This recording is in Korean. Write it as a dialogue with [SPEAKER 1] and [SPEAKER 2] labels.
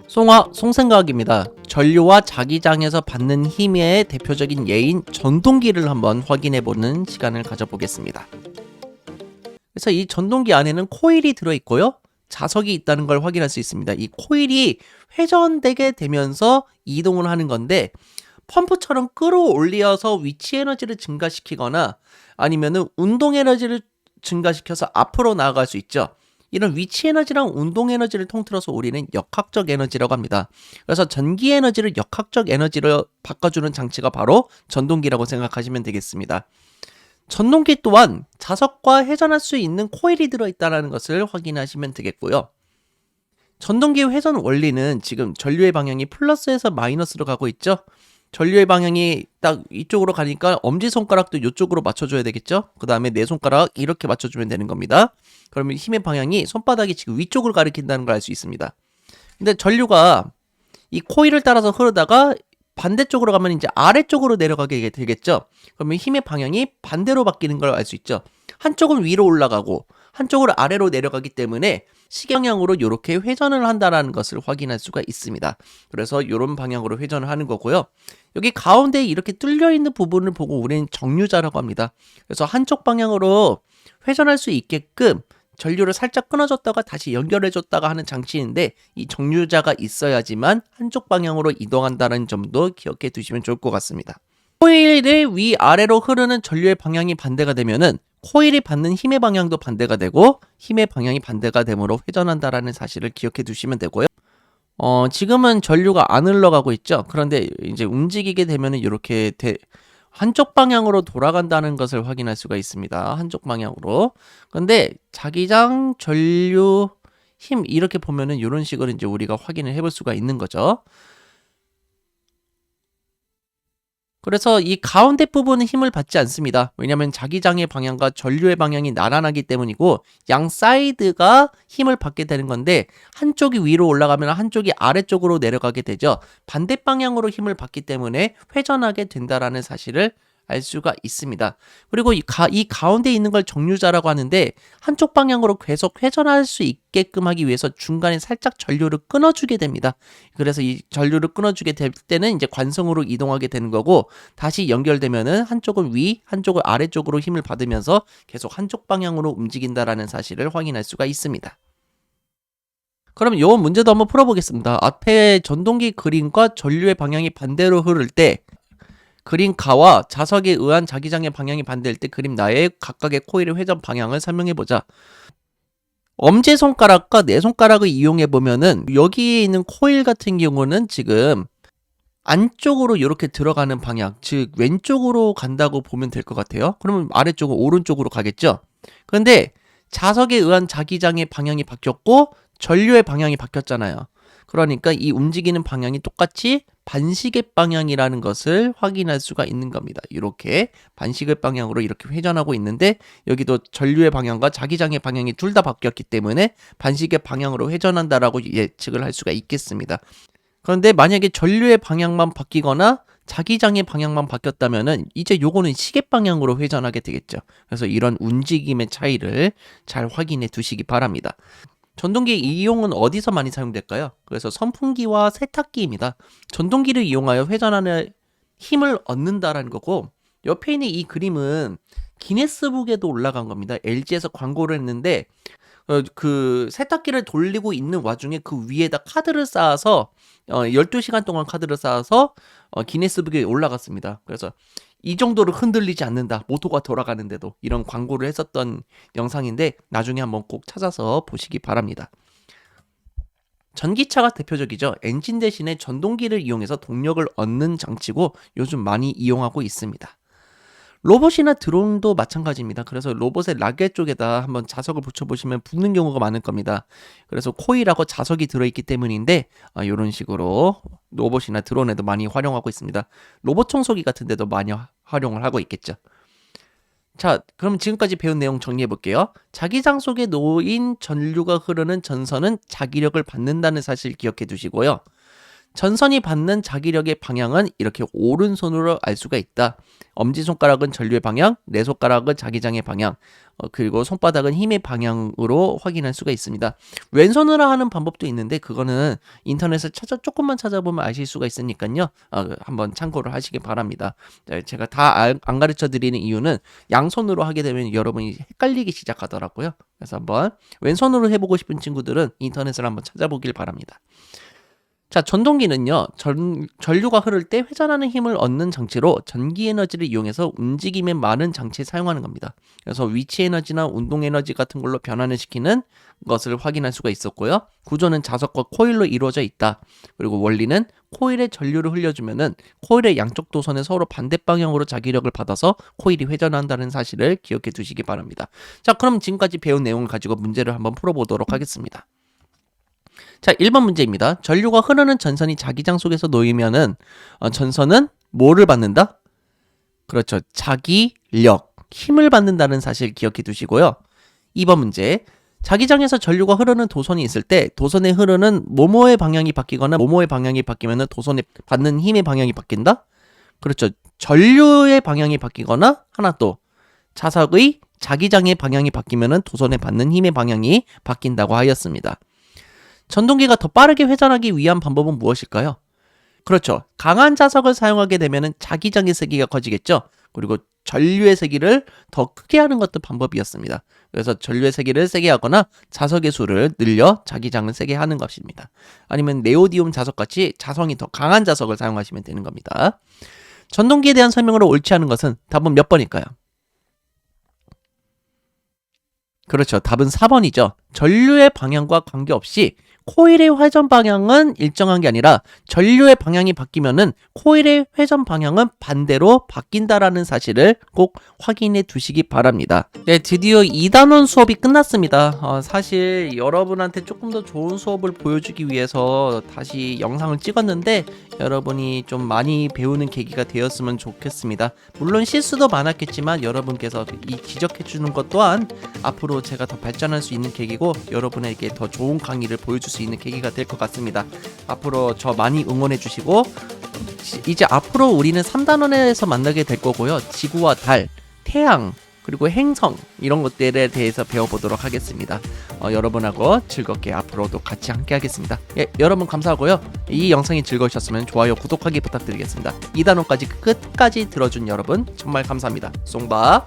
[SPEAKER 1] 송생각입니다. 전류와 자기장에서 받는 힘의 대표적인 예인 전동기를 한번 확인해보는 시간을 가져보겠습니다. 그래서 이 전동기 안에는 코일이 들어있고요. 자석이 있다는 걸 확인할 수 있습니다. 이 코일이 회전되게 되면서 이동을 하는 건데 펌프처럼 끌어올려서 위치 에너지를 증가시키거나 아니면은 운동 에너지를 증가시켜서 앞으로 나아갈 수 있죠. 이런 위치 에너지랑 운동 에너지를 통틀어서 우리는 역학적 에너지라고 합니다. 그래서 전기 에너지를 역학적 에너지로 바꿔주는 장치가 바로 전동기라고 생각하시면 되겠습니다. 전동기 또한 자석과 회전할 수 있는 코일이 들어있다는 것을 확인하시면 되겠고요. 전동기의 회전 원리는 지금 전류의 방향이 플러스에서 마이너스로 가고 있죠. 전류의 방향이 딱 이쪽으로 가니까 엄지손가락도 이쪽으로 맞춰줘야 되겠죠. 그 다음에 내 손가락 이렇게 맞춰주면 되는 겁니다. 그러면 힘의 방향이 손바닥이 지금 위쪽을 가리킨다는 걸 알 수 있습니다. 근데 전류가 이 코일을 따라서 흐르다가 반대쪽으로 가면 이제 아래쪽으로 내려가게 되겠죠. 그러면 힘의 방향이 반대로 바뀌는 걸 알 수 있죠. 한쪽은 위로 올라가고 한쪽은 아래로 내려가기 때문에 시경향으로 이렇게 회전을 한다는 것을 확인할 수가 있습니다. 그래서 이런 방향으로 회전을 하는 거고요. 여기 가운데 이렇게 뚫려 있는 부분을 보고 우리는 정류자라고 합니다. 그래서 한쪽 방향으로 회전할 수 있게끔 전류를 살짝 끊어줬다가 다시 연결해줬다가 하는 장치인데 이 정류자가 있어야지만 한쪽 방향으로 이동한다는 점도 기억해 두시면 좋을 것 같습니다. 코일의 위아래로 흐르는 전류의 방향이 반대가 되면은 코일이 받는 힘의 방향도 반대가 되고 힘의 방향이 반대가 되므로 회전한다라는 사실을 기억해 두시면 되고요. 지금은 전류가 안 흘러가고 있죠. 그런데 이제 움직이게 되면은 이렇게 한쪽 방향으로 돌아간다는 것을 확인할 수가 있습니다. 한쪽 방향으로. 근데 자기장, 전류, 힘 이렇게 보면은 이런 식으로 이제 우리가 확인을 해볼 수가 있는 거죠. 그래서 이 가운데 부분은 힘을 받지 않습니다. 왜냐하면 자기장의 방향과 전류의 방향이 나란하기 때문이고 양 사이드가 힘을 받게 되는 건데 한쪽이 위로 올라가면 한쪽이 아래쪽으로 내려가게 되죠. 반대 방향으로 힘을 받기 때문에 회전하게 된다라는 사실을 알 수가 있습니다. 그리고 이 가운데 있는 걸 정류자라고 하는데 한쪽 방향으로 계속 회전할 수 있게끔 하기 위해서 중간에 살짝 전류를 끊어주게 됩니다. 그래서 이 전류를 끊어주게 될 때는 이제 관성으로 이동하게 되는 거고 다시 연결되면은 한쪽은 위, 한쪽은 아래쪽으로 힘을 받으면서 계속 한쪽 방향으로 움직인다라는 사실을 확인할 수가 있습니다. 그럼 이 문제도 한번 풀어보겠습니다. 앞에 전동기 그림과 전류의 방향이 반대로 흐를 때 그림 가와 자석에 의한 자기장의 방향이 반대일 때 그림 나의 각각의 코일의 회전 방향을 설명해보자. 엄지손가락과 내 손가락을 이용해보면은 여기에 있는 코일 같은 경우는 지금 안쪽으로 이렇게 들어가는 방향, 즉 왼쪽으로 간다고 보면 될 것 같아요. 그러면 아래쪽은 오른쪽으로 가겠죠. 그런데 자석에 의한 자기장의 방향이 바뀌었고 전류의 방향이 바뀌었잖아요. 그러니까 이 움직이는 방향이 똑같이 반시계 방향이라는 것을 확인할 수가 있는 겁니다. 이렇게 반시계 방향으로 이렇게 회전하고 있는데 여기도 전류의 방향과 자기장의 방향이 둘 다 바뀌었기 때문에 반시계 방향으로 회전한다라고 예측을 할 수가 있겠습니다. 그런데 만약에 전류의 방향만 바뀌거나 자기장의 방향만 바뀌었다면은 이제 요거는 시계 방향으로 회전하게 되겠죠. 그래서 이런 움직임의 차이를 잘 확인해 두시기 바랍니다. 전동기 이용은 어디서 많이 사용될까요? 그래서 선풍기와 세탁기입니다. 전동기를 이용하여 회전하는 힘을 얻는다라는 거고 옆에 있는 이 그림은 기네스북에도 올라간 겁니다. LG에서 광고를 했는데 그 세탁기를 돌리고 있는 와중에 그 위에다 카드를 쌓아서 12시간 동안 카드를 쌓아서 기네스북에 올라갔습니다. 그래서 이 정도로 흔들리지 않는다. 모터가 돌아가는데도 이런 광고를 했었던 영상인데 나중에 한번 꼭 찾아서 보시기 바랍니다. 전기차가 대표적이죠. 엔진 대신에 전동기를 이용해서 동력을 얻는 장치고 요즘 많이 이용하고 있습니다. 로봇이나 드론도 마찬가지입니다. 그래서 로봇의 라켓 쪽에다 한번 자석을 붙여보시면 붙는 경우가 많을 겁니다. 그래서 코일하고 자석이 들어있기 때문인데 이런 식으로 로봇이나 드론에도 많이 활용하고 있습니다. 로봇 청소기 같은 데도 많이 활용을 하고 있겠죠. 자, 그럼 지금까지 배운 내용 정리해 볼게요. 자기장 속에 놓인 전류가 흐르는 전선은 자기력을 받는다는 사실 기억해 두시고요. 전선이 받는 자기력의 방향은 이렇게 오른손으로 알 수가 있다. 엄지손가락은 전류의 방향, 네 손가락은 자기장의 방향, 그리고 손바닥은 힘의 방향으로 확인할 수가 있습니다. 왼손으로 하는 방법도 있는데 그거는 인터넷에 조금만 찾아보면 아실 수가 있으니까요. 한번 참고를 하시기 바랍니다. 제가 다 안 가르쳐 드리는 이유는 양손으로 하게 되면 여러분이 헷갈리기 시작하더라고요. 그래서 한번 왼손으로 해보고 싶은 친구들은 인터넷을 한번 찾아보길 바랍니다. 자, 전동기는요, 전류가 흐를 때 회전하는 힘을 얻는 장치로 전기 에너지를 이용해서 움직임에 많은 장치에 사용하는 겁니다. 그래서 위치 에너지나 운동 에너지 같은 걸로 변환을 시키는 것을 확인할 수가 있었고요. 구조는 자석과 코일로 이루어져 있다. 그리고 원리는 코일에 전류를 흘려주면은 코일의 양쪽 도선에 서로 반대 방향으로 자기력을 받아서 코일이 회전한다는 사실을 기억해 두시기 바랍니다. 자, 그럼 지금까지 배운 내용을 가지고 문제를 한번 풀어보도록 하겠습니다. 자, 1번 문제입니다. 전류가 흐르는 전선이 자기장 속에서 놓이면은 전선은 뭐를 받는다? 그렇죠. 자기력, 힘을 받는다는 사실 기억해 두시고요. 2번 문제. 자기장에서 전류가 흐르는 도선이 있을 때 도선에 흐르는 뭐뭐의 방향이 바뀌거나 뭐뭐의 방향이 바뀌면은 도선에 받는 힘의 방향이 바뀐다? 그렇죠. 전류의 방향이 바뀌거나 하나 또 자석의 자기장의 방향이 바뀌면은 도선에 받는 힘의 방향이 바뀐다고 하였습니다. 전동기가 더 빠르게 회전하기 위한 방법은 무엇일까요? 그렇죠. 강한 자석을 사용하게 되면 자기장의 세기가 커지겠죠. 그리고 전류의 세기를 더 크게 하는 것도 방법이었습니다. 그래서 전류의 세기를 세게 하거나 자석의 수를 늘려 자기장을 세게 하는 것입니다. 아니면 네오디움 자석같이 자성이 더 강한 자석을 사용하시면 되는 겁니다. 전동기에 대한 설명으로 옳지 않은 것은 답은 몇 번일까요? 그렇죠. 답은 4번이죠. 전류의 방향과 관계없이 코일의 회전 방향은 일정한 게 아니라 전류의 방향이 바뀌면은 코일의 회전 방향은 반대로 바뀐다라는 사실을 꼭 확인해 두시기 바랍니다. 네, 드디어 2단원 수업이 끝났습니다. 사실 여러분한테 조금 더 좋은 수업을 보여주기 위해서 다시 영상을 찍었는데 여러분이 좀 많이 배우는 계기가 되었으면 좋겠습니다. 물론 실수도 많았겠지만 여러분께서 이 지적해 주는 것 또한 앞으로 제가 더 발전할 수 있는 계기고 여러분에게 더 좋은 강의를 보여줄 수 있는 계기가 될 것 같습니다. 앞으로 저 많이 응원해 주시고 이제 앞으로 우리는 3단원에서 만나게 될 거고요. 지구와 달, 태양, 그리고 행성 이런 것들에 대해서 배워보도록 하겠습니다. 여러분하고 즐겁게 앞으로도 같이 함께 하겠습니다. 예, 여러분 감사하고요. 이 영상이 즐거우셨으면 좋아요, 구독하기 부탁드리겠습니다. 2단원까지 끝까지 들어준 여러분 정말 감사합니다. 송바.